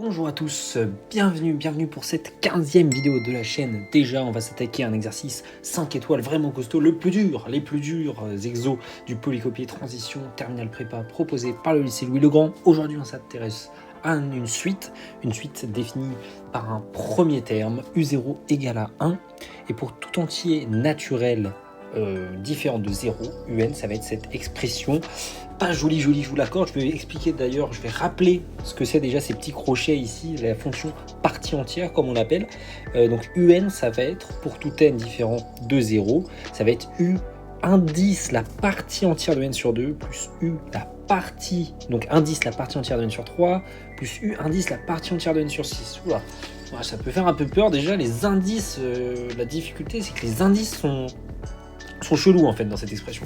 Bonjour à tous, bienvenue pour cette 15e vidéo de la chaîne. Déjà, on va s'attaquer à un exercice 5 étoiles vraiment costaud, les plus durs exos du polycopier transition terminale prépa proposé par le lycée Louis-le-Grand. Aujourd'hui, on s'intéresse à une suite définie par un premier terme, U0 égale à 1. Et pour tout entier naturel différent de 0, UN, ça va être cette expression pas jolie, je vous l'accorde. Je vais expliquer d'ailleurs, je vais rappeler ce que c'est déjà ces petits crochets ici, la fonction partie entière comme on l'appelle. Donc UN, ça va être pour tout n différent de 0, ça va être U indice la partie entière de n sur 2 plus U la partie, donc indice la partie entière de n sur 3 plus U indice la partie entière de n sur 6. Oula. Ouais, ça peut faire un peu peur déjà, les indices, la difficulté c'est que les indices sont chelous en fait dans cette expression.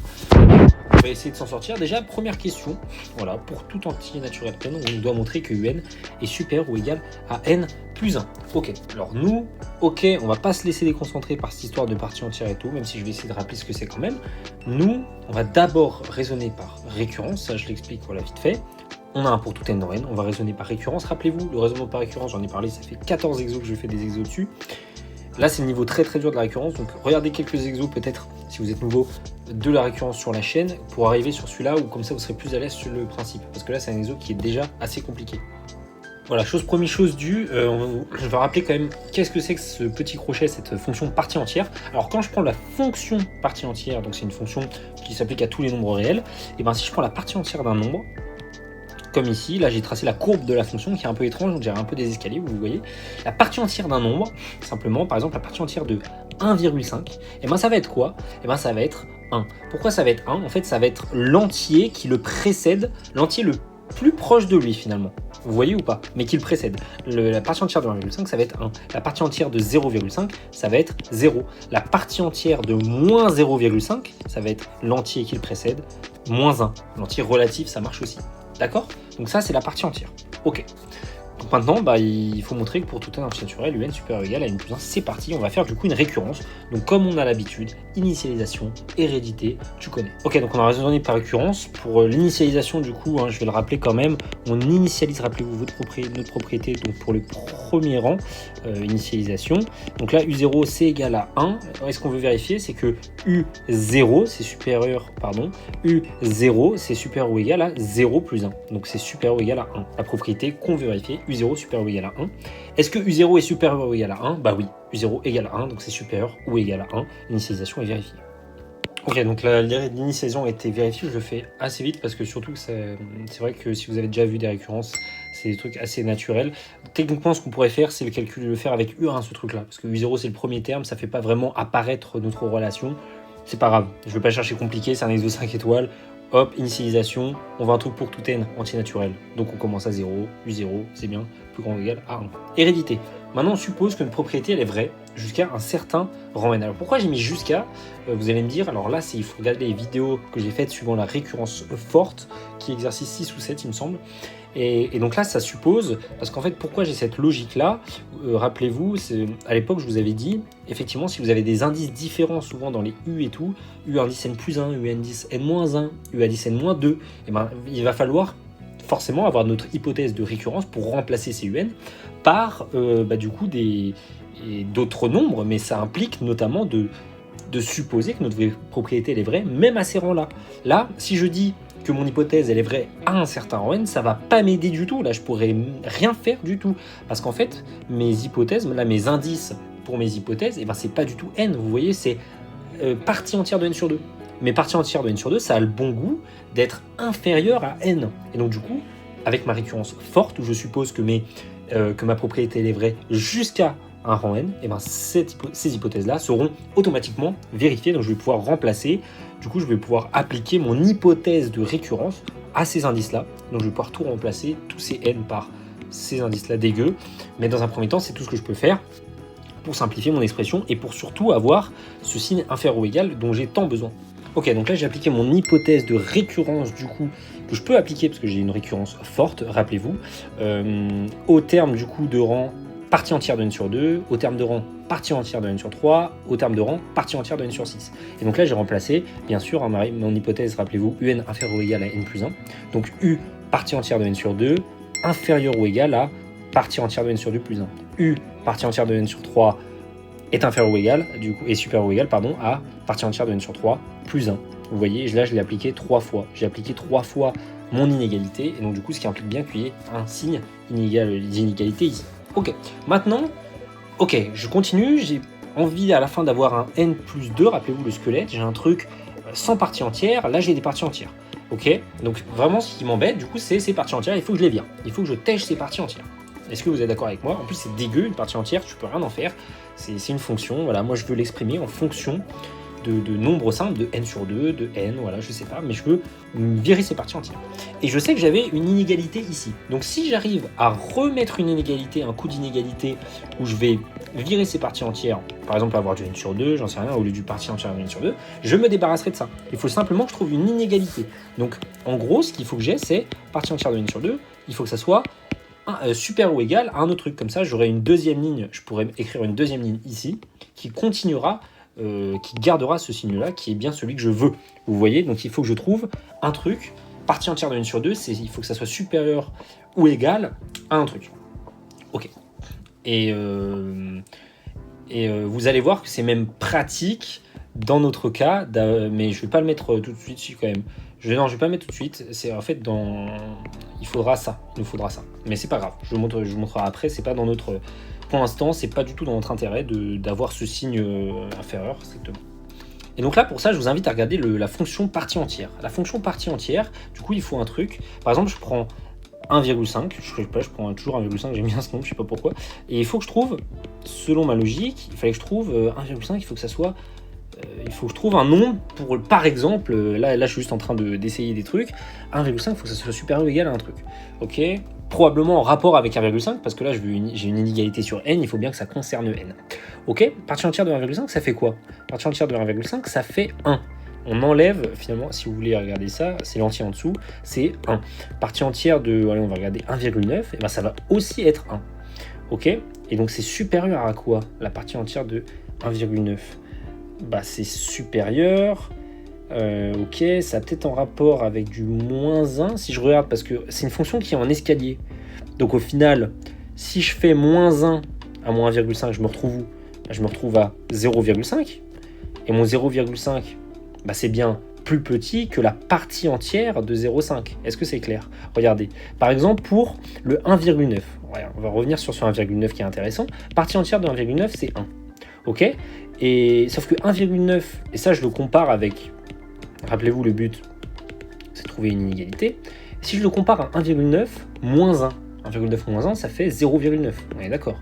On va essayer de s'en sortir. Déjà, première question, voilà, pour tout entier naturel n, on doit montrer que un est supérieur ou égal à n plus 1. Ok, alors nous, ok, on va pas se laisser déconcentrer par cette histoire de partie entière et tout, même si je vais essayer de rappeler ce que c'est quand même. Nous, on va d'abord raisonner par récurrence, ça je l'explique voilà vite fait. On a un pour tout n dans n, on va raisonner par récurrence. Rappelez-vous, le raisonnement par récurrence, j'en ai parlé, ça fait 14 exos que je fais des exos dessus. Là, c'est le niveau très dur de la récurrence, donc regardez quelques exos peut-être, si vous êtes nouveau, de la récurrence sur la chaîne, pour arriver sur celui-là, ou comme ça vous serez plus à l'aise sur le principe, parce que là, c'est un exo qui est déjà assez compliqué. Voilà, chose due, je vais rappeler quand même qu'est-ce que c'est que ce petit crochet, cette fonction partie entière. Alors quand je prends la fonction partie entière, donc c'est une fonction qui s'applique à tous les nombres réels, et bien si je prends la partie entière d'un nombre, comme ici, là j'ai tracé la courbe de la fonction qui est un peu étrange, on dirait un peu des escaliers, vous voyez. La partie entière d'un nombre, simplement, par exemple la partie entière de 1,5, et ben ça va être quoi? Et ben ça va être 1. Pourquoi ça va être 1? En fait ça va être l'entier qui le précède, l'entier le plus proche de lui finalement. Vous voyez ou pas? Mais qui le précède. La partie entière de 1,5 ça va être 1. La partie entière de 0,5 ça va être 0. La partie entière de moins 0,5 ça va être l'entier qui le précède, moins 1. L'entier relatif ça marche aussi. D'accord? Donc ça, c'est la partie entière. Ok. Donc maintenant, il faut montrer que pour tout un entier naturel, un supérieur ou égal à n plus 1, c'est parti. On va faire du coup une récurrence. Donc comme on a l'habitude, initialisation, hérédité, tu connais. Ok, donc on a raisonné par récurrence. Pour l'initialisation, du coup, je vais le rappeler quand même, on initialise, rappelez-vous, notre propriété, donc pour le premier rang, initialisation. Donc là, U0, c'est égal à 1. Et ce qu'on veut vérifier, c'est que U0, c'est supérieur, U0, c'est supérieur ou égal à 0 plus 1. Donc c'est supérieur ou égal à 1. La propriété qu'on veut vérifier, U0 supérieur ou égal à 1. Est-ce que U0 est supérieur ou égal à 1? Bah oui, U0 égale à 1, donc c'est supérieur ou égal à 1. L'initialisation est vérifiée. Ok, donc l'initialisation a été vérifiée, je le fais assez vite parce que surtout c'est vrai que si vous avez déjà vu des récurrences, c'est des trucs assez naturels. Techniquement, ce qu'on pourrait faire, c'est le faire avec U1, ce truc-là, parce que U0 c'est le premier terme, ça fait pas vraiment apparaître notre relation. C'est pas grave, je vais pas chercher compliqué, c'est un exo 5 étoiles. Hop, initialisation, on va un truc pour tout n entier naturel. Donc on commence à 0, U0, c'est bien, plus grand ou égal à 1. Hérédité. Maintenant on suppose qu'une propriété elle est vraie jusqu'à un certain rang n. Alors pourquoi j'ai mis jusqu'à? Vous allez me dire, alors là il faut regarder les vidéos que j'ai faites suivant la récurrence forte, qui est exercice 6 ou 7 il me semble. Et donc là, ça suppose, parce qu'en fait, pourquoi j'ai cette logique-là, rappelez-vous, à l'époque, je vous avais dit, effectivement, si vous avez des indices différents, souvent dans les U et tout, U indice n plus 1, U indice n moins 1, U indice n moins 2, et ben, il va falloir forcément avoir notre hypothèse de récurrence pour remplacer ces UN par, du coup, d'autres nombres, mais ça implique notamment de supposer que notre propriété elle est vraie, même à ces rangs-là. Là, si je dis que mon hypothèse elle est vraie à un certain rang n, ça va pas m'aider du tout. Là, je pourrais rien faire du tout. Parce qu'en fait, mes hypothèses, là, mes indices pour mes hypothèses, et ben, c'est pas du tout n. Vous voyez, c'est partie entière de n sur 2. Mais partie entière de n sur 2, ça a le bon goût d'être inférieur à n. Et donc, du coup, avec ma récurrence forte, où je suppose que ma propriété elle est vraie jusqu'à un rang n, et ben ces hypothèses-là seront automatiquement vérifiées. Donc je vais pouvoir remplacer, du coup je vais pouvoir appliquer mon hypothèse de récurrence à ces indices-là. Donc je vais pouvoir tout remplacer, tous ces n par ces indices-là dégueux. Mais dans un premier temps, c'est tout ce que je peux faire pour simplifier mon expression et pour surtout avoir ce signe inférieur ou égal dont j'ai tant besoin. Ok, donc là j'ai appliqué mon hypothèse de récurrence du coup, que je peux appliquer parce que j'ai une récurrence forte, rappelez-vous, au terme du coup de rang partie entière de n sur 2, au terme de rang partie entière de n sur 3, au terme de rang partie entière de n sur 6. Et donc là j'ai remplacé, bien sûr, mon hypothèse, rappelez-vous, un inférieur ou égal à n plus 1, donc u partie entière de n sur 2, inférieur ou égal à partie entière de n sur 2 plus 1. U, partie entière de n sur 3 est inférieur ou égal, du coup, est supérieur ou égal, pardon, à partie entière de n sur 3 plus 1. Vous voyez, là, je l'ai appliqué 3 fois. J'ai appliqué 3 fois mon inégalité, et donc du coup, ce qui implique bien qu'il y ait un signe d'inégalité ici. Ok, maintenant, ok, je continue, j'ai envie à la fin d'avoir un n plus 2, rappelez-vous le squelette, j'ai un truc sans partie entière, là j'ai des parties entières. Ok, donc vraiment ce qui m'embête, du coup, c'est ces parties entières, il faut que je les vire. Il faut que je tèche ces parties entières. Est-ce que vous êtes d'accord avec moi? En plus, c'est dégueu, une partie entière, tu peux rien en faire. C'est une fonction, voilà, moi je veux l'exprimer en fonction de nombres simples, de n sur 2, de n, voilà, je sais pas, mais je veux virer ces parties entières. Et je sais que j'avais une inégalité ici. Donc si j'arrive à remettre une inégalité, un coup d'inégalité, où je vais virer ces parties entières, par exemple avoir du n sur 2, j'en sais rien, au lieu du partie entière de n sur 2, je me débarrasserai de ça. Il faut simplement que je trouve une inégalité. Donc en gros, ce qu'il faut que j'ai, c'est partie entière de n sur 2, il faut que ça soit supérieur ou égal à un autre truc. Comme ça, j'aurai une deuxième ligne, je pourrais écrire une deuxième ligne ici, qui continuera, qui gardera ce signe-là, qui est bien celui que je veux. Vous voyez, donc il faut que je trouve un truc, partie entière de n sur 2, il faut que ça soit supérieur ou égal à un truc. Ok. Et vous allez voir que c'est même pratique dans notre cas, mais je ne vais pas le mettre tout de suite ici quand même. Non, je vais pas le mettre tout de suite. C'est en fait il faudra ça. Il nous faudra ça. Mais c'est pas grave. Je vous montrerai après. C'est pas dans notre. Pour l'instant, c'est pas du tout dans notre intérêt d'avoir ce signe inférieur strictement. Et donc là, pour ça, je vous invite à regarder la fonction partie entière. La fonction partie entière, du coup, il faut un truc. Par exemple, je prends 1,5. Je sais pas, je prends toujours 1,5. J'aime bien ce nombre, je sais pas pourquoi. Et il faut que je trouve, selon ma logique, il fallait que je trouve 1,5. Il faut que ça soit. Il faut que je trouve un nombre pour, par exemple, là je suis juste en train d'essayer des trucs, 1,5, il faut que ça soit supérieur ou égal à un truc. Ok, probablement en rapport avec 1,5, parce que là j'ai une inégalité sur n, il faut bien que ça concerne n. Ok, partie entière de 1,5, ça fait quoi? Partie entière de 1,5, ça fait 1. On enlève, finalement, si vous voulez regarder ça, c'est l'entier en dessous, c'est 1. Partie entière de, allez, on va regarder 1,9, et ben ça va aussi être 1. Ok, et donc c'est supérieur à quoi, la partie entière de 1,9? Bah, c'est supérieur. Ok, ça a peut-être en rapport avec du moins 1, si je regarde, parce que c'est une fonction qui est en escalier. Donc au final, si je fais moins 1 à moins 1,5, je me retrouve où? Bah, je me retrouve à 0,5. Et mon 0,5, bah, c'est bien plus petit que la partie entière de 0,5. Est-ce que c'est clair? Regardez, par exemple, pour le 1,9, ouais, on va revenir sur ce 1,9 qui est intéressant. Partie entière de 1,9, c'est 1. Ok, et sauf que 1,9, et ça je le compare avec, rappelez-vous le but, c'est de trouver une inégalité. Si je le compare à 1,9 moins 1, 1,9 moins 1, ça fait 0,9, on est d'accord.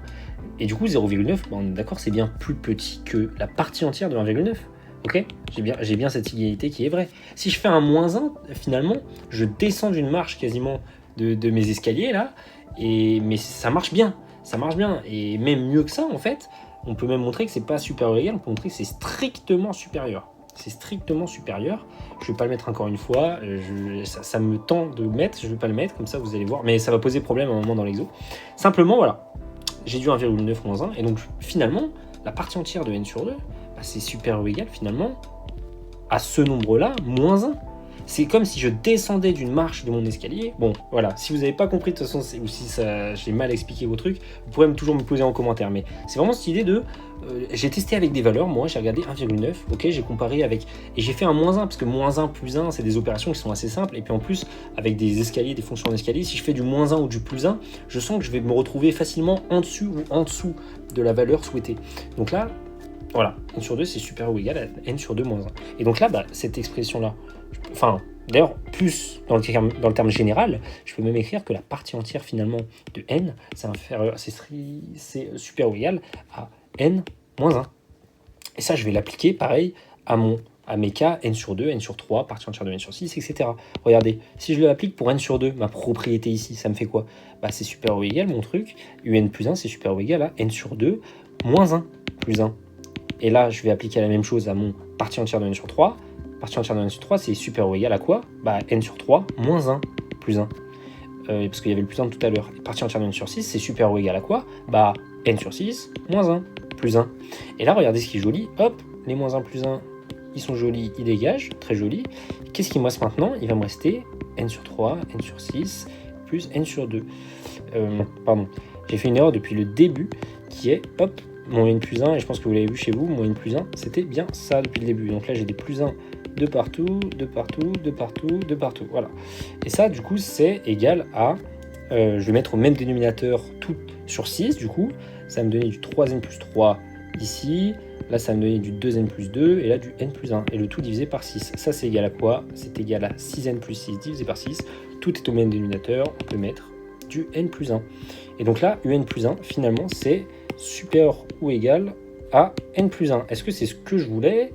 Et du coup 0,9, bah, on est d'accord, c'est bien plus petit que la partie entière de 1,9. Ok, j'ai bien cette inégalité qui est vraie. Si je fais un moins 1, finalement, je descends d'une marche quasiment de mes escaliers là, mais ça marche bien, et même mieux que ça en fait. On peut même montrer que c'est pas supérieur ou égal, on peut montrer que c'est strictement supérieur. C'est strictement supérieur. Je vais pas le mettre encore une fois, ça me tente de le mettre, je vais pas le mettre, comme ça vous allez voir, mais ça va poser problème à un moment dans l'exo. Simplement, voilà, j'ai du 1,9 moins 1, et donc finalement, la partie entière de n sur 2, bah, c'est supérieur ou égal finalement à ce nombre-là, moins 1. C'est comme si je descendais d'une marche de mon escalier. Bon, voilà, si vous n'avez pas compris de toute façon, ou si j'ai mal expliqué vos trucs, vous pourrez toujours me poser en commentaire. Mais c'est vraiment cette idée de... j'ai testé avec des valeurs, moi j'ai regardé 1,9, ok, j'ai comparé avec... Et j'ai fait un moins 1, parce que moins 1 plus 1, c'est des opérations qui sont assez simples. Et puis en plus, avec des escaliers, des fonctions d'escalier, si je fais du moins 1 ou du plus 1, je sens que je vais me retrouver facilement en dessus ou en dessous de la valeur souhaitée. Donc là, voilà, n sur 2 c'est supérieur ou égal à n sur 2 moins 1. Et donc là, bah, cette expression-là, enfin, d'ailleurs, plus dans le terme général, je peux même écrire que la partie entière finalement de n, c'est supérieur ou égal à n moins 1. Et ça, je vais l'appliquer pareil à mes cas n sur 2, n sur 3, partie entière de n sur 6, etc. Regardez, si je l'applique pour n sur 2, ma propriété ici, ça me fait quoi? Bah, c'est supérieur ou égal, mon truc, un plus 1, c'est supérieur ou égal à n sur 2 moins 1 plus 1. Et là, je vais appliquer la même chose à mon partie entière de n sur 3. Partie entière de n sur 3, c'est supérieur ou égal à quoi? Bah, n sur 3 moins 1 plus 1. Parce qu'il y avait le plus 1 tout à l'heure. Et partie entière de n sur 6, c'est supérieur ou égal à quoi? Bah, n sur 6 moins 1 plus 1. Et là, regardez ce qui est joli. Hop, les moins 1 plus 1, ils sont jolis, ils dégagent. Très joli. Qu'est-ce qui me reste maintenant? Il va me rester n sur 3, n sur 6, plus n sur 2. Pardon. j'ai fait une erreur depuis le début qui est, hop, mon n plus 1, et je pense que vous l'avez vu chez vous, mon n plus 1, c'était bien ça depuis le début. Donc là, j'ai des plus 1 de partout, de partout, de partout, de partout, voilà. Et ça, du coup, c'est égal à, je vais mettre au même dénominateur tout sur 6, du coup, ça va me donner du 3n plus 3 ici, là, ça va me donner du 2n plus 2, et là, du n plus 1, et le tout divisé par 6. Ça, c'est égal à quoi? C'est égal à 6n plus 6 divisé par 6, tout est au même dénominateur, on peut mettre du n plus 1. Et donc là, un plus 1, finalement, c'est supérieur ou égal à n plus 1. Est-ce que c'est ce que je voulais?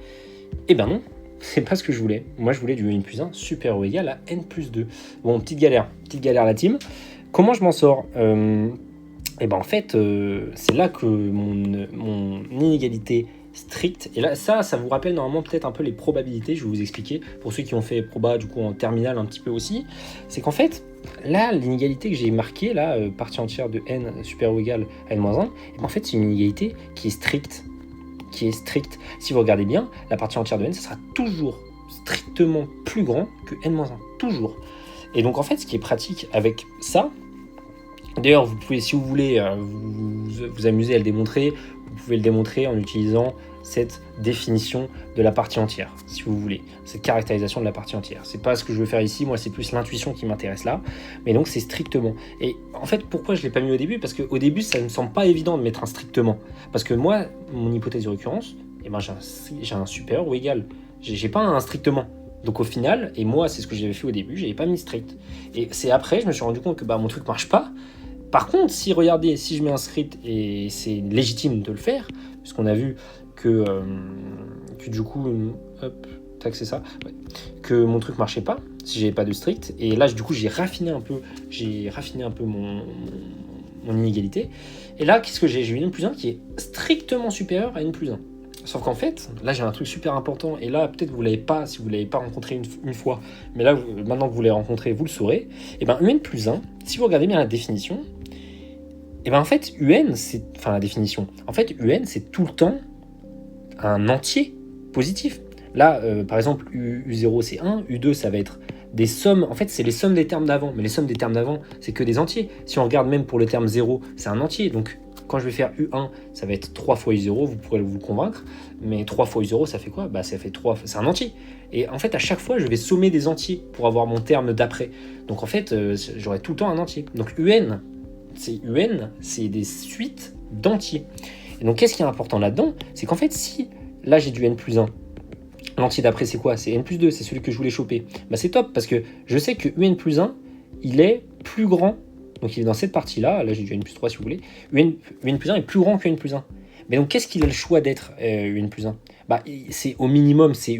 Eh ben non, c'est pas ce que je voulais. Moi, je voulais du n plus 1 supérieur ou égal à n plus 2. Bon, petite galère la team. Comment je m'en sors? Eh ben en fait, c'est là que mon inégalité stricte, et là ça vous rappelle normalement peut-être un peu les probabilités, je vais vous expliquer, pour ceux qui ont fait proba du coup en terminale un petit peu aussi, c'est qu'en fait, là, l'inégalité que j'ai marquée, là, partie entière de n supérieur ou égal à n-1, et ben en fait c'est une inégalité qui est stricte, Si vous regardez bien, la partie entière de n, ça sera toujours strictement plus grand que n-1, toujours. Et donc en fait, ce qui est pratique avec ça, d'ailleurs, vous pouvez, si vous voulez vous amuser à le démontrer, vous pouvez le démontrer en utilisant cette définition de la partie entière, si vous voulez, cette caractérisation de la partie entière. C'est pas ce que je veux faire ici, moi c'est plus l'intuition qui m'intéresse là, mais donc c'est strictement. Et en fait, pourquoi je l'ai pas mis au début? Parce qu'au début, ça ne me semble pas évident de mettre un strictement. Parce que moi, mon hypothèse de récurrence, eh ben, j'ai un supérieur ou égal. J'ai pas un strictement. Donc au final, et moi c'est ce que j'avais fait au début, j'avais pas mis strict. Et c'est après, je me suis rendu compte que mon truc marche pas. Par contre, si regardez, si je mets un script, et c'est légitime de le faire, puisqu'on a vu que du coup, hop, tac, c'est ça, ouais, que mon truc marchait pas, si j'avais pas de strict, et là, du coup, j'ai raffiné un peu mon inégalité, et là, qu'est-ce que j'ai? J'ai une n plus 1 qui est strictement supérieure à n plus 1. Sauf qu'en fait, là j'ai un truc super important, et là peut-être vous l'avez pas, si vous l'avez pas rencontré une fois, mais là maintenant que vous l'avez rencontré, vous le saurez. Et ben un plus 1, si vous regardez bien la définition, et ben en fait un, la définition, en fait un c'est tout le temps un entier positif. Là par exemple U0 c'est 1, U2 ça va être des sommes, en fait c'est les sommes des termes d'avant, mais les sommes des termes d'avant c'est que des entiers. Si on regarde même pour le terme 0, c'est un entier, donc quand je vais faire U1, ça va être 3 fois U0, vous pourrez vous convaincre, mais 3 fois U0, ça fait quoi? Ça fait 3, c'est un entier. Et en fait, à chaque fois, je vais sommer des entiers pour avoir mon terme d'après. Donc en fait, j'aurai tout le temps un entier. Donc UN, c'est des suites d'entiers. Et donc qu'est-ce qui est important là-dedans? C'est qu'en fait, si là j'ai du N plus 1, l'entier d'après c'est quoi? C'est N plus 2, c'est celui que je voulais choper. C'est top, parce que je sais que UN plus 1, il est plus grand. Donc il est dans cette partie-là, là j'ai du N plus 3 si vous voulez, UN plus 1 est plus grand que N plus 1. Mais donc qu'est-ce qu'il a le choix d'être UN plus 1? C'est au minimum, c'est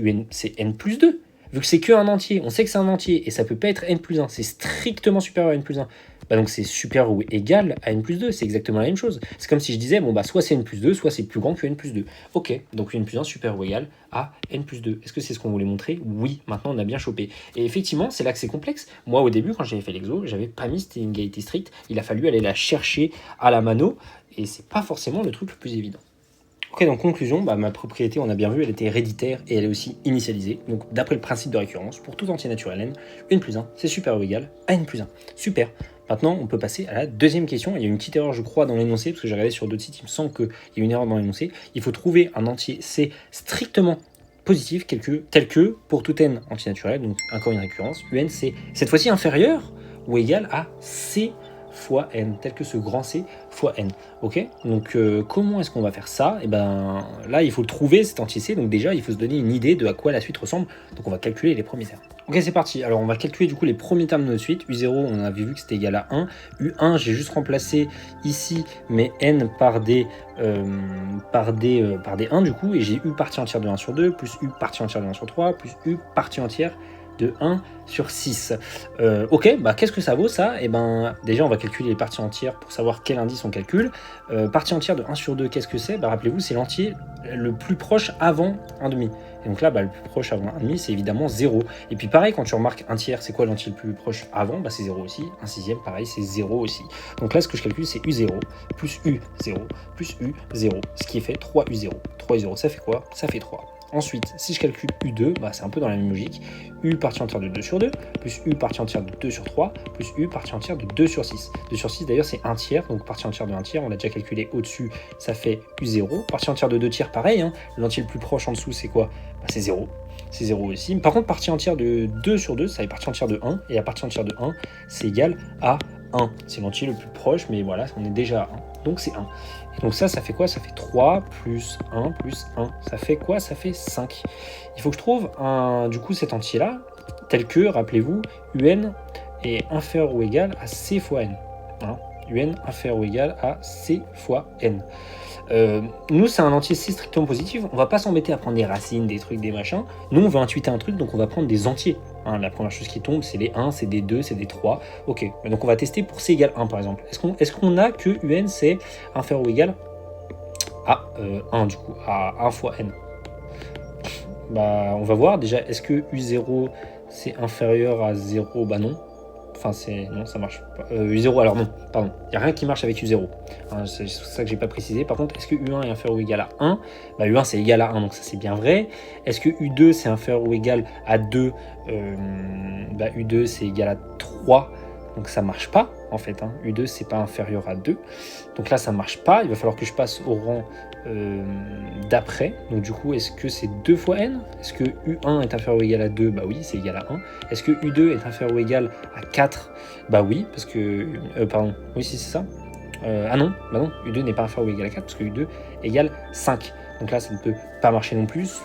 N plus 2. Vu que c'est qu'un entier, on sait que c'est un entier, et ça peut pas être N plus 1, c'est strictement supérieur à N plus 1. Donc c'est supérieur ou égal à N plus 2, c'est exactement la même chose. C'est comme si je disais, soit c'est N plus 2, soit c'est plus grand que N plus 2. Ok, donc N plus 1 supérieur ou égal à N plus 2. Est-ce que c'est ce qu'on voulait montrer? Oui, maintenant on a bien chopé. Et effectivement, c'est là que c'est complexe. Moi au début, quand j'avais fait l'exo, j'avais pas mis cette inégalité stricte, il a fallu aller la chercher à la mano, et c'est pas forcément le truc le plus évident. Ok, donc conclusion, ma propriété, on a bien vu, elle était héréditaire et elle est aussi initialisée. Donc d'après le principe de récurrence, pour tout entier naturel n, N plus 1, c'est supérieur ou égal à N plus 1. Super. Maintenant, on peut passer à la deuxième question. Il y a une petite erreur, je crois, dans l'énoncé, parce que j'ai regardé sur d'autres sites, il me semble qu'il y a une erreur dans l'énoncé. Il faut trouver un entier C strictement positif, tel que, pour tout n entier naturel, donc encore une récurrence, UN c'est cette fois-ci inférieur ou égal à C fois n, tel que ce grand C fois n. Ok, donc comment est-ce qu'on va faire ça? Et là, il faut le trouver, cet entier C, donc déjà, il faut se donner une idée de à quoi la suite ressemble. Donc on va calculer les premiers termes. Ok, c'est parti. Alors on va calculer du coup les premiers termes de notre suite. U0, on avait vu que c'était égal à 1. U1, j'ai juste remplacé ici mes n par des 1 du coup, et j'ai U partie entière de 1 sur 2, plus U partie entière de 1 sur 3, plus U partie entière de 1 sur 6. Ok, qu'est-ce que ça vaut ça? Déjà on va calculer les parties entières pour savoir quel indice on calcule. Partie entière de 1 sur 2, qu'est-ce que c'est? Rappelez-vous, c'est l'entier le plus proche avant 1,5. Et donc là, le plus proche avant 1,5, c'est évidemment 0. Et puis pareil, quand tu remarques un tiers, c'est quoi l'entier le plus proche avant? C'est 0 aussi. Un sixième, pareil, c'est 0 aussi. Donc là, ce que je calcule, c'est U0 plus U0 plus U0, ce qui est fait 3U0. 3U0, ça fait quoi? Ça fait 3. Ensuite, si je calcule U2, bah, c'est un peu dans la même logique. U partie entière de 2 sur 2, plus U partie entière de 2 sur 3, plus U partie entière de 2 sur 6. 2 sur 6, d'ailleurs, c'est 1 tiers, donc partie entière de 1 tiers, on l'a déjà calculé au-dessus, ça fait U0. Partie entière de 2 tiers, pareil, hein. L'entier le plus proche en dessous, c'est quoi? Bah, c'est 0. C'est 0 aussi. Par contre, partie entière de 2 sur 2, ça fait partie entière de 1, et la partie entière de 1, c'est égal à 1. C'est l'entier le plus proche, mais voilà, on est déjà à 1. Donc c'est 1. Et donc ça fait quoi? Ça fait 3 plus 1 plus 1. Ça fait quoi? Ça fait 5. Il faut que je trouve du coup cet entier-là, tel que, rappelez-vous, UN est inférieur ou égal à C fois N. Hein, UN inférieur ou égal à C fois N. Nous, c'est un entier C strictement positif. On va pas s'embêter à prendre des racines, des trucs, des machins. Nous, on veut intuiter un truc, donc on va prendre des entiers. Hein, la première chose qui tombe, c'est les 1, c'est des 2, c'est des 3. Ok, donc on va tester pour C égale 1 par exemple. Est-ce qu'on a que UN c'est inférieur ou égal à 1 du coup, à 1 fois N? Bah, on va voir déjà, est-ce que U0 c'est inférieur à 0? Bah non. Enfin, non, ça marche pas. U0, alors non, pardon. Il n'y a rien qui marche avec U0. Hein, c'est ça que j'ai pas précisé. Par contre, est-ce que U1 est inférieur ou égal à 1? Bah, U1 c'est égal à 1, donc ça c'est bien vrai. Est-ce que U2 c'est inférieur ou égal à 2? Bah, U2 c'est égal à 3. Donc ça marche pas en fait. Hein. U2 c'est pas inférieur à 2. Donc là ça marche pas. Il va falloir que je passe au rang d'après. Donc du coup, est-ce que c'est 2 fois n? Est-ce que U1 est inférieur ou égal à 2? Bah oui, c'est égal à 1. Est-ce que U2 est inférieur ou égal à 4? Bah oui, parce que... pardon, oui si c'est ça. Ah non, bah non, U2 n'est pas inférieur ou égal à 4, parce que U2 égale 5. Donc là, ça ne peut pas marcher non plus.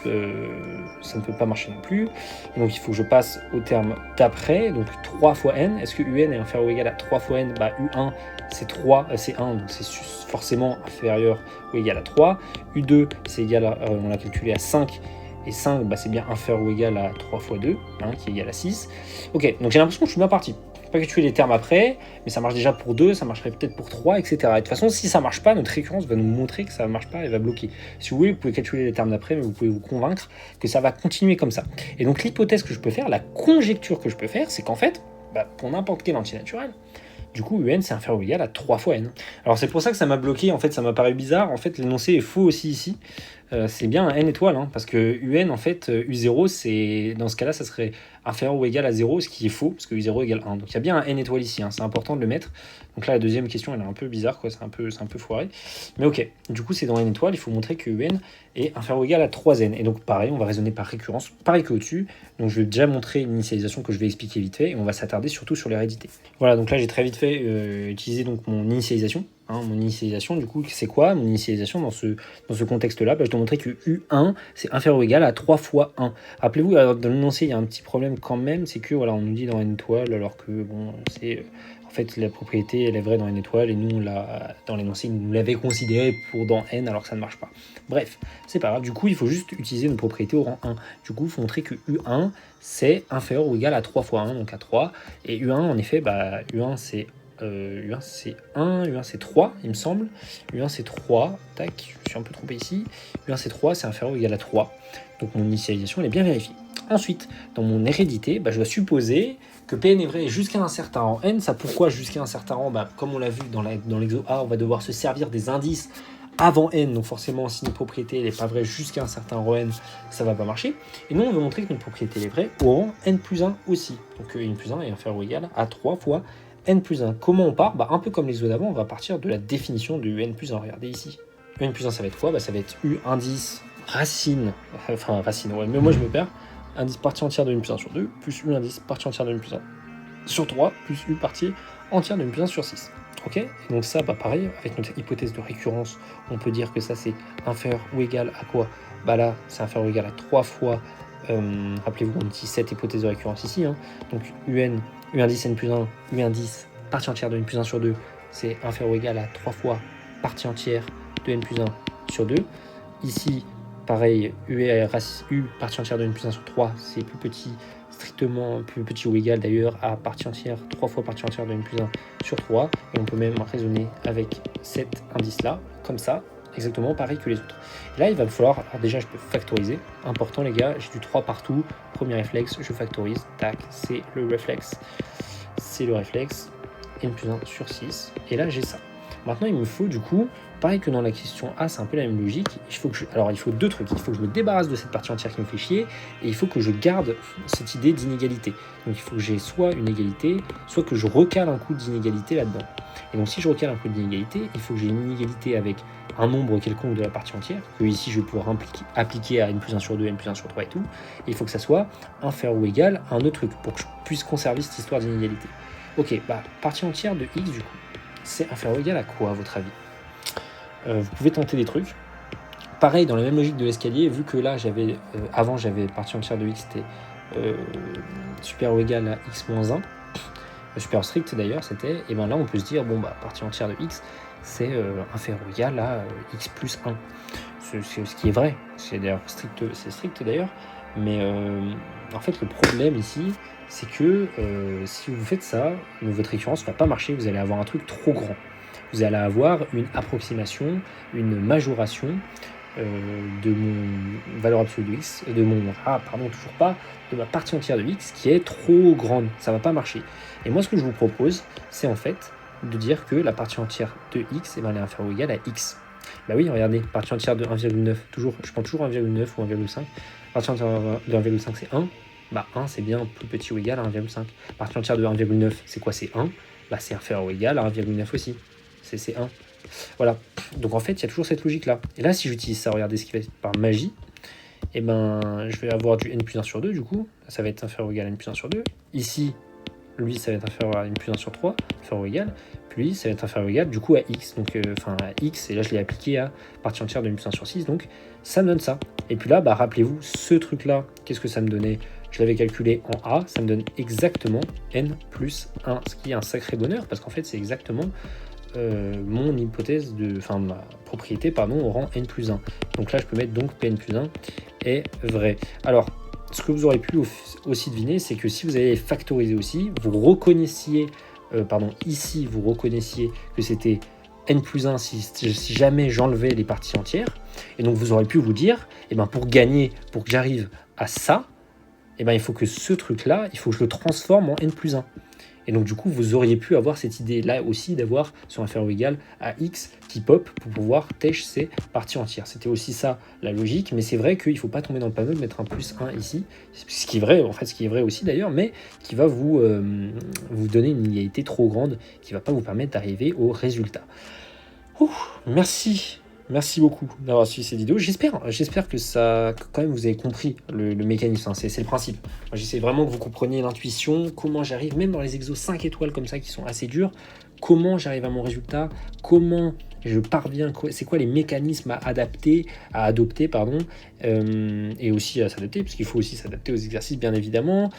Ça ne peut pas marcher non plus. Et donc il faut que je passe au terme d'après. Donc 3 fois n. Est-ce que UN est inférieur ou égal à 3 fois n? Bah U1 c'est 3, c'est 1, donc c'est forcément inférieur ou égal à 3. U2 c'est égal à, on l'a calculé à 5. Et 5, bah, c'est bien inférieur ou égal à 3 fois 2, hein, qui est égal à 6. Ok, donc j'ai l'impression que je suis bien parti. Pas calculer les termes après, mais ça marche déjà pour 2, ça marcherait peut-être pour 3, etc. Et de toute façon, si ça marche pas, notre récurrence va nous montrer que ça ne marche pas et va bloquer. Si vous voulez, vous pouvez calculer les termes d'après, mais vous pouvez vous convaincre que ça va continuer comme ça. Et donc l'hypothèse que je peux faire, la conjecture que je peux faire, c'est qu'en fait, bah, pour n'importe quel entier naturel, du coup, UN, c'est inférieur ou égal à 3 fois N. Alors c'est pour ça que ça m'a bloqué, en fait, ça m'a paru bizarre. En fait, l'énoncé est faux aussi ici. C'est bien un N étoile, hein, parce que UN, en fait, U0, c'est dans ce cas-là, ça serait inférieur ou égal à 0, ce qui est faux, parce que U0 égale 1. Donc il y a bien un N étoile ici, hein, c'est important de le mettre. Donc là, la deuxième question, elle est un peu bizarre, quoi, c'est un peu foiré. Mais ok, du coup, c'est dans N étoile, il faut montrer que UN est inférieur ou égal à 3N. Et donc pareil, on va raisonner par récurrence, pareil qu'au-dessus. Donc je vais déjà montrer une initialisation que je vais expliquer vite fait, et on va s'attarder surtout sur l'hérédité. Voilà, donc là, j'ai très vite fait utiliser donc, mon initialisation. Hein, mon initialisation, du coup, c'est quoi mon initialisation dans ce contexte-là? Bah, je dois montrer que U1, c'est inférieur ou égal à 3 fois 1. Rappelez-vous, dans l'énoncé, il y a un petit problème quand même, c'est que voilà, on nous dit dans N étoile, alors que bon, c'est en fait la propriété, elle est vraie dans N étoile, et nous, dans l'énoncé, ils nous l'avaient considéré pour dans N, alors que ça ne marche pas. Bref, c'est pas grave. Du coup, il faut juste utiliser une propriété au rang 1. Du coup, il faut montrer que U1, c'est inférieur ou égal à 3 fois 1, donc à 3. Et U1, en effet, bah, U1, c'est U1 c'est 1, U1 c'est 3 il me semble, U1 c'est 3, tac, je suis un peu trompé ici, U1 c'est 3, c'est inférieur ou égal à 3, donc mon initialisation elle est bien vérifiée. Ensuite, dans mon hérédité, bah, je dois supposer que Pn est vrai jusqu'à un certain rang n. Ça pourquoi jusqu'à un certain rang? Bah, comme on l'a vu dans l'exo A, on va devoir se servir des indices avant n, donc forcément si notre propriété n'est pas vraie jusqu'à un certain rang n, ça va pas marcher. Et nous on veut montrer que notre propriété est vraie au rang n plus 1 aussi, donc n plus 1 est inférieur ou égal à 3 fois n plus 1. Comment on part? Bah, un peu comme les autres d'avant, on va partir de la définition de n plus 1. Regardez ici. n plus 1, ça va être quoi? Bah, ça va être u indice racine. Enfin, racine, ouais, mais moi je me perds. Indice partie entière de n plus 1 sur 2, plus u indice partie entière de n plus 1 sur 3, plus u partie entière de n plus 1 sur 6. Ok? Et donc ça, bah, pareil, avec notre hypothèse de récurrence, on peut dire que ça c'est inférieur ou égal à quoi? Bah là, c'est inférieur ou égal à 3 fois. Rappelez-vous, on utilise cette hypothèse de récurrence ici. Hein. Donc UN, U indice n plus 1, U indice partie entière de n plus 1 sur 2, c'est inférieur ou égal à 3 fois partie entière de n plus 1 sur 2. Ici, pareil, U partie entière de n plus 1 sur 3, c'est plus petit, strictement plus petit ou égal d'ailleurs à partie entière, 3 fois partie entière de n plus 1 sur 3. Et on peut même raisonner avec cet indice-là, comme ça, exactement pareil que les autres. Et là, il va me falloir, alors déjà, je peux factoriser. Important, les gars, j'ai du 3 partout. Premier réflexe, je factorise. Tac, c'est le réflexe. C'est le réflexe. N plus 1 sur 6. Et là, j'ai ça. Maintenant, il me faut du coup, pareil que dans la question A, c'est un peu la même logique. Alors, il faut deux trucs. Il faut que je me débarrasse de cette partie entière qui me fait chier, et il faut que je garde cette idée d'inégalité. Donc, il faut que j'ai soit une égalité, soit que je recale un coup d'inégalité là-dedans. Et donc, si je recale un coup d'inégalité, il faut que j'ai une inégalité avec un nombre quelconque de la partie entière, que ici, je vais pouvoir appliquer à n plus 1 sur 2, n plus 1 sur 3 et tout. Et il faut que ça soit inférieur ou égal à un autre truc, pour que je puisse conserver cette histoire d'inégalité. Ok, partie entière de x, du coup, c'est inférieur ou égal à quoi, à votre avis? Vous pouvez tenter des trucs. Pareil, dans la même logique de l'escalier, vu que là, avant, j'avais partie entière de x, c'était supérieur ou égal à x moins 1, supérieur strict d'ailleurs, c'était, et bien là, on peut se dire, bon, partie entière de x, c'est inférieur ou égal à x plus 1. Ce qui est vrai, c'est d'ailleurs strict d'ailleurs, mais en fait, le problème ici, c'est que si vous faites ça, votre récurrence ne va pas marcher, vous allez avoir un truc trop grand. Vous allez avoir une approximation, une majoration de mon valeur absolue de x, de ma partie entière de x qui est trop grande. Ça va pas marcher. Et moi, ce que je vous propose, c'est en fait de dire que la partie entière de x, elle est inférieure ou égale à x. Bah oui, regardez, partie entière de 1,9, je prends toujours 1,9 ou 1,5. Partie entière de 1,5, c'est 1. 1, c'est bien plus petit ou égal à 1,5. Partie entière de 1,9, c'est quoi? C'est 1. C'est inférieur ou égal à 1,9 aussi. C'est 1. Voilà. Donc en fait, il y a toujours cette logique-là. Et là, si j'utilise ça, regardez ce qui va être par magie, je vais avoir du n plus 1 sur 2, du coup. Ça va être inférieur ou égal à n plus 1 sur 2. Ici, lui, ça va être inférieur à n plus 1 sur 3, inférieur ou égal. Puis, ça va être inférieur ou égal, du coup, à x. Donc, à x, et là, je l'ai appliqué à partie entière de n plus 1 sur 6. Donc, ça me donne ça. Et puis là, rappelez-vous, ce truc-là, qu'est-ce que ça me donnait? Je l'avais calculé en A, ça me donne exactement n plus 1, ce qui est un sacré bonheur, parce qu'en fait, c'est exactement mon hypothèse ma propriété au rang n plus 1. Donc là, je peux mettre donc Pn plus 1 est vrai. Alors, ce que vous aurez pu aussi deviner, c'est que si vous avez factorisé aussi, vous reconnaissiez, ici, vous reconnaissiez que c'était n plus 1 si jamais j'enlevais les parties entières. Et donc, vous aurez pu vous dire, pour gagner, pour que j'arrive à ça, il faut que ce truc-là, il faut que je le transforme en n plus 1. Et donc, du coup, vous auriez pu avoir cette idée-là aussi d'avoir sur inférieur ou égal à x qui pop pour pouvoir tèche ces parties entières. C'était aussi ça la logique, mais c'est vrai qu'il ne faut pas tomber dans le panneau de mettre un plus 1 ici, ce qui est vrai, ce qui est vrai aussi d'ailleurs, mais qui va vous donner une inégalité trop grande qui ne va pas vous permettre d'arriver au résultat. Merci beaucoup d'avoir suivi cette vidéo. J'espère que ça, quand même, vous avez compris le mécanisme. C'est le principe. Moi, j'essaie vraiment que vous compreniez l'intuition, comment j'arrive, même dans les exos 5 étoiles comme ça qui sont assez durs, comment j'arrive à mon résultat, comment je parviens, c'est quoi les mécanismes à adopter, et aussi à s'adapter, parce qu'il faut aussi s'adapter aux exercices, bien évidemment.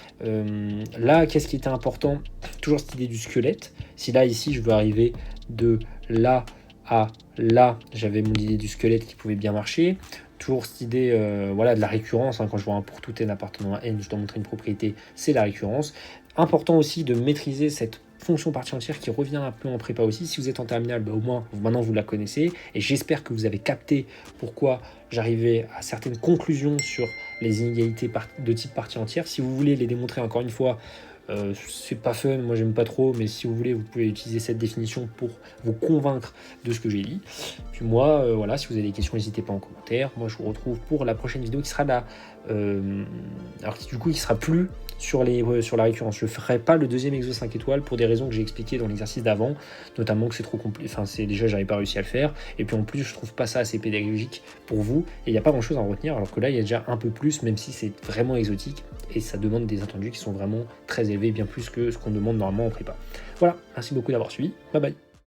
Là, qu'est-ce qui était important? Toujours cette idée du squelette. Si là, ici, je veux arriver de là à là, j'avais mon idée du squelette qui pouvait bien marcher. Toujours cette idée de la récurrence. Quand je vois un pour tout n appartenant à n, je dois montrer une propriété, c'est la récurrence. Important aussi de maîtriser cette fonction partie entière qui revient un peu en prépa aussi. Si vous êtes en terminale, au moins maintenant vous la connaissez. Et j'espère que vous avez capté pourquoi j'arrivais à certaines conclusions sur les inégalités de type partie entière. Si vous voulez les démontrer encore une fois, c'est pas fun, moi j'aime pas trop, mais si vous voulez, vous pouvez utiliser cette définition pour vous convaincre de ce que j'ai dit. Puis moi, si vous avez des questions, n'hésitez pas en commentaire. Moi, je vous retrouve pour la prochaine vidéo qui sera là. Qui sera plus sur la récurrence. Je ne ferai pas le deuxième exo 5 étoiles pour des raisons que j'ai expliquées dans l'exercice d'avant, notamment que c'est trop compliqué. Déjà, j'avais pas réussi à le faire. Et puis en plus, je trouve pas ça assez pédagogique pour vous. Et il n'y a pas grand chose à en retenir, alors que là, il y a déjà un peu plus, même si c'est vraiment exotique. Et ça demande des attendus qui sont vraiment très élevés, bien plus que ce qu'on demande normalement en prépa. Voilà, merci beaucoup d'avoir suivi. Bye bye.